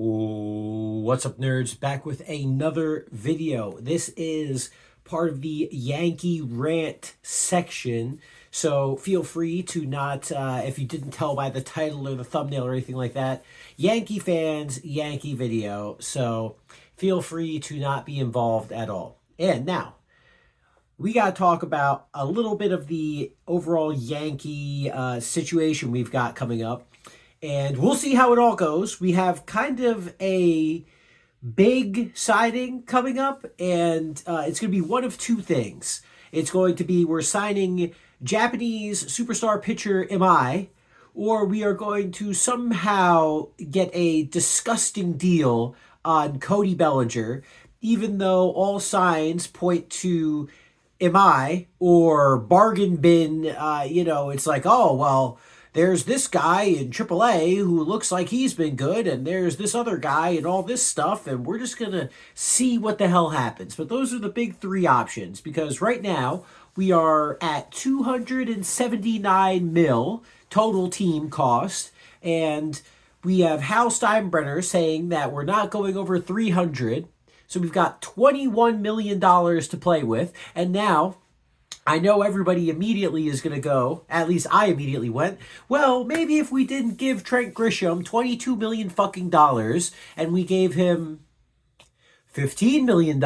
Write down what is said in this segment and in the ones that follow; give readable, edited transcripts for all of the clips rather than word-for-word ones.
What's up, nerds? Back with another video. This is part of the Yankee Rant section, so feel free to not, if you didn't tell by the title or the thumbnail or anything like that, Yankee fans, Yankee video, so feel free to not be involved at all. And now, we got to talk about a little bit of the overall Yankee situation we've got coming up. And we'll see how it all goes. We have kind of a big signing coming up, and it's going to be one of two things. It's going to be we're signing Japanese superstar pitcher Imai, or we are going to somehow get a disgusting deal on Cody Bellinger, even though all signs point to Imai or bargain bin. It's like, oh, well, there's this guy in AAA who looks like he's been good, and there's this other guy and all this stuff, and we're just going to see what the hell happens. But those are the big three options, because right now we are at $279 million total team cost, and we have Hal Steinbrenner saying that we're not going over 300. So we've got $21 million to play with, and now I know everybody immediately is going to go, at least I immediately went, well, maybe if we didn't give Trent Grisham $22 million fucking dollars and we gave him $15 million.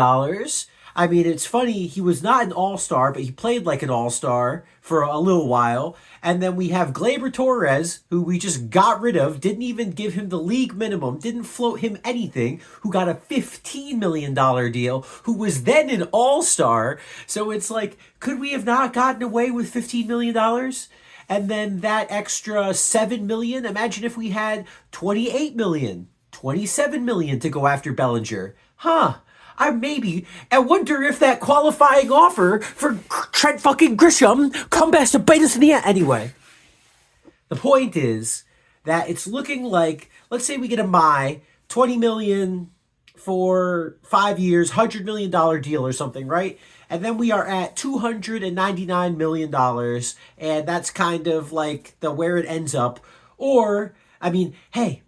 I mean, it's funny, he was not an all-star, but he played like an all-star for a little while. And then we have Gleyber Torres, who we just got rid of, didn't even give him the league minimum, didn't float him anything, who got a $15 million deal, who was then an all-star. So it's like, could we have not gotten away with $15 million? And then that extra $7 million, imagine if we had $28 million, $27 million to go after Bellinger. I wonder if that qualifying offer for Trent fucking Grisham come back to bite us in the end. Anyway, the point is that it's looking like, let's say we get a $20 million for 5 years, $100 million deal or something, right? And then we are at $299 million, and that's kind of like where it ends up. Or, I mean, hey,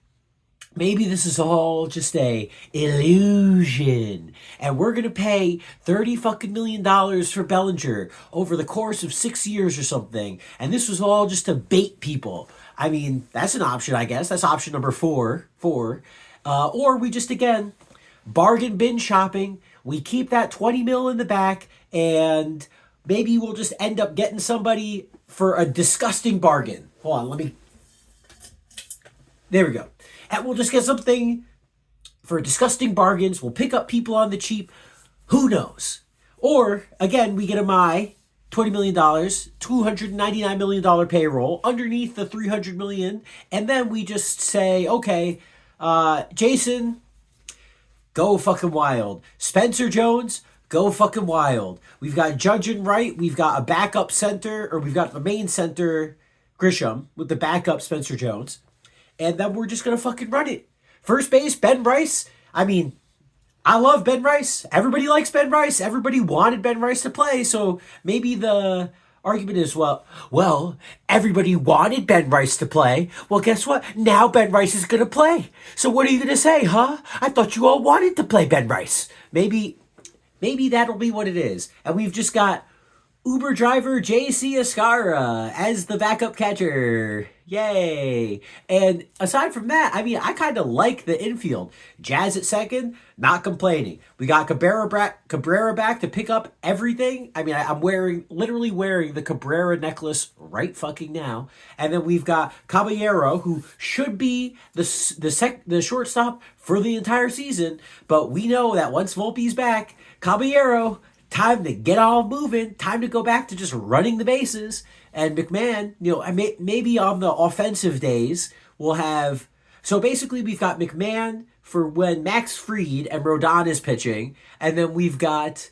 maybe this is all just a illusion, and we're gonna pay $30 million for Bellinger over the course of 6 years or something, and this was all just to bait people. I mean, that's an option, I guess. That's option number four. Or we just, again, bargain bin shopping. We keep that 20 mil in the back, and maybe we'll just end up getting somebody for a disgusting bargain. Hold on, there we go. And we'll just get something for disgusting bargains. We'll pick up people on the cheap. Who knows? Or, again, we get a $20 million, $299 million payroll underneath the $300 million. And then we just say, okay, Jason, go fucking wild. Spencer Jones, go fucking wild. We've got Judge and Wright. We've got a backup center, or we've got the main center, Grisham, with the backup Spencer Jones. And then we're just going to fucking run it. First base, Ben Rice. I mean, I love Ben Rice. Everybody likes Ben Rice. Everybody wanted Ben Rice to play. So maybe the argument is, well, everybody wanted Ben Rice to play. Well, guess what? Now Ben Rice is going to play. So what are you going to say, huh? I thought you all wanted to play Ben Rice. Maybe that'll be what it is. And we've just got Uber driver J.C. Escara as the backup catcher. Yay. And aside from that, I mean, I kind of like the infield. Jazz at second, not complaining. We got Cabrera back to pick up everything. I mean, I'm literally wearing the Cabrera necklace right fucking now. And then we've got Caballero, who should be the shortstop for the entire season. But we know that once Volpe's back, Caballero, time to get all moving, time to go back to just running the bases. And McMahon, maybe on the offensive days, we'll have... So basically, we've got McMahon for when Max Fried and Rodon is pitching, and then we've got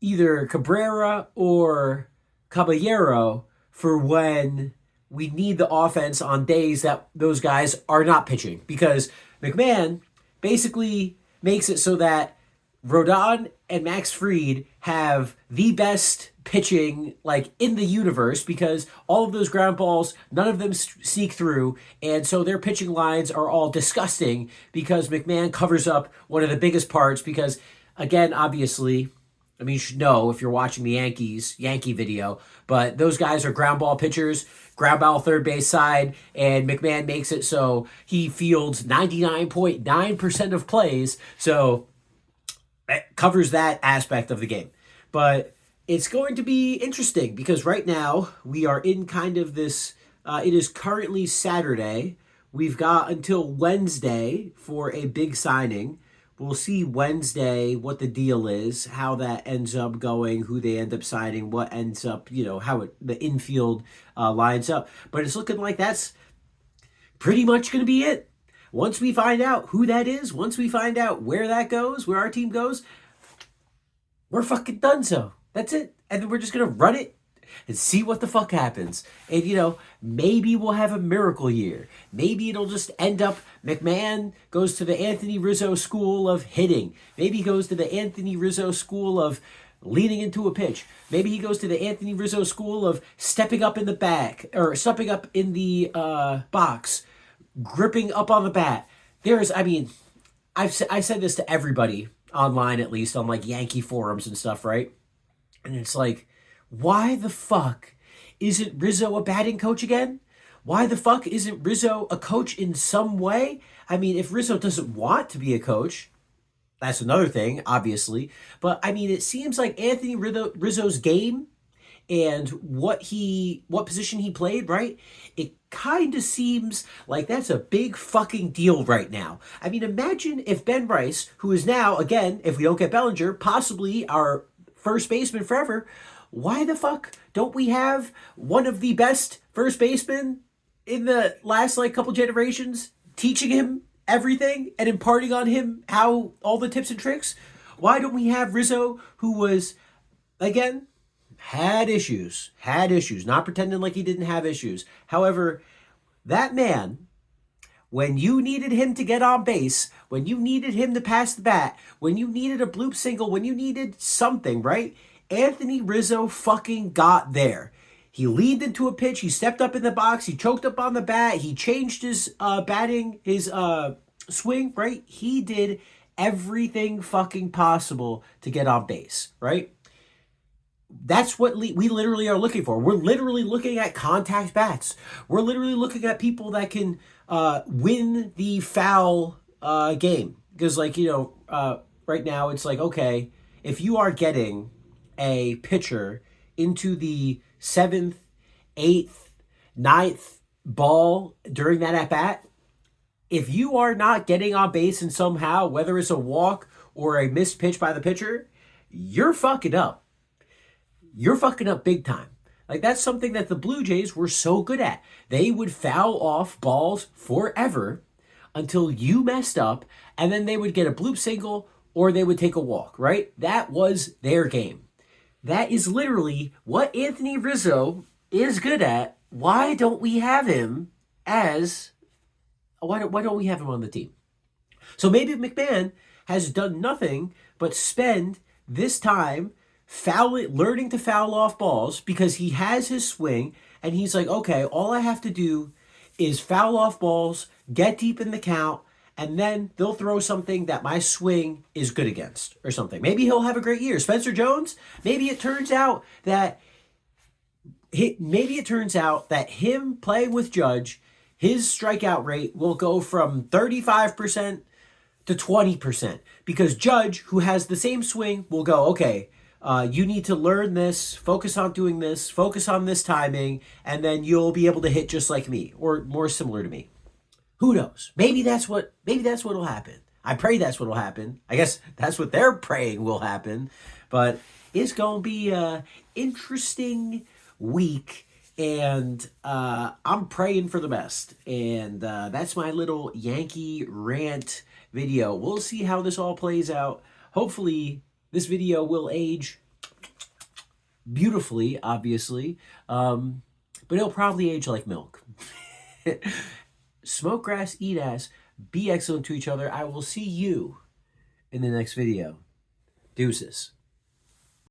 either Cabrera or Caballero for when we need the offense on days that those guys are not pitching. Because McMahon basically makes it so that Rodon and Max Fried have the best pitching like in the universe because all of those ground balls, none of them sneak through, and so their pitching lines are all disgusting because McMahon covers up one of the biggest parts because again, obviously, I mean, you should know if you're watching the Yankee video, but those guys are ground ball pitchers, ground ball third base side, and McMahon makes it so he fields 99.9% of plays. So it covers that aspect of the game. But it's going to be interesting because right now we are in kind of this, it is currently Saturday. We've got until Wednesday for a big signing. We'll see Wednesday what the deal is, how that ends up going, who they end up signing, what ends up, how the infield lines up. But it's looking like that's pretty much going to be it. Once we find out who that is, once we find out where that goes, where our team goes, we're fucking done so. That's it. And then we're just going to run it and see what the fuck happens. And, maybe we'll have a miracle year. Maybe it'll just end up McMahon goes to the Anthony Rizzo school of hitting. Maybe he goes to the Anthony Rizzo school of leaning into a pitch. Maybe he goes to the Anthony Rizzo school of stepping up in the back or stepping up in the box, gripping up on the bat. I said this to everybody online, at least on like Yankee forums and stuff, right? And it's like, why the fuck isn't Rizzo a batting coach again? Why the fuck isn't Rizzo a coach in some way? I mean, if Rizzo doesn't want to be a coach, that's another thing, obviously. But I mean, it seems like Anthony Rizzo's game and what position he played, right? It kind of seems like that's a big fucking deal right now. I mean, imagine if Ben Rice, who is now, again, if we don't get Bellinger, possibly our first baseman forever, why the fuck don't we have one of the best first basemen in the last couple generations teaching him everything and imparting on him how all the tips and tricks? Why don't we have Rizzo, who was, again, had issues, not pretending like he didn't have issues. However, that man, when you needed him to get on base, when you needed him to pass the bat, when you needed a bloop single, when you needed something, right? Anthony Rizzo fucking got there. He leaned into a pitch. He stepped up in the box. He choked up on the bat. He changed his his swing, right? He did everything fucking possible to get on base, right? That's what we literally are looking for. We're literally looking at contact bats. We're literally looking at people that can win the foul game. Because, right now it's like, okay, if you are getting a pitcher into the 7th, 8th, 9th ball during that at-bat, if you are not getting on base and somehow, whether it's a walk or a missed pitch by the pitcher, you're fucking up. You're fucking up big time. Like, that's something that the Blue Jays were so good at. They would foul off balls forever until you messed up, and then they would get a bloop single or they would take a walk, right? That was their game. That is literally what Anthony Rizzo is good at. Why don't we have him why don't we have him on the team? So maybe McMahon has done nothing but spend this time learning to foul off balls because he has his swing and he's like, okay, all I have to do is foul off balls, get deep in the count, and then they'll throw something that my swing is good against or something. Maybe he'll have a great year. Spencer Jones, maybe it turns out that him playing with Judge, his strikeout rate will go from 35% to 20% because Judge, who has the same swing, will go, okay, you need to learn this, focus on doing this, focus on this timing, and then you'll be able to hit just like me or more similar to me. Who knows? Maybe that's what'll happen. I pray that's what'll happen. I guess that's what they're praying will happen. But it's going to be an interesting week, and I'm praying for the best. And that's my little Yankee rant video. We'll see how this all plays out. Hopefully, this video will age beautifully, obviously, but it'll probably age like milk. Smoke grass, eat ass, be excellent to each other. I will see you in the next video. Deuces.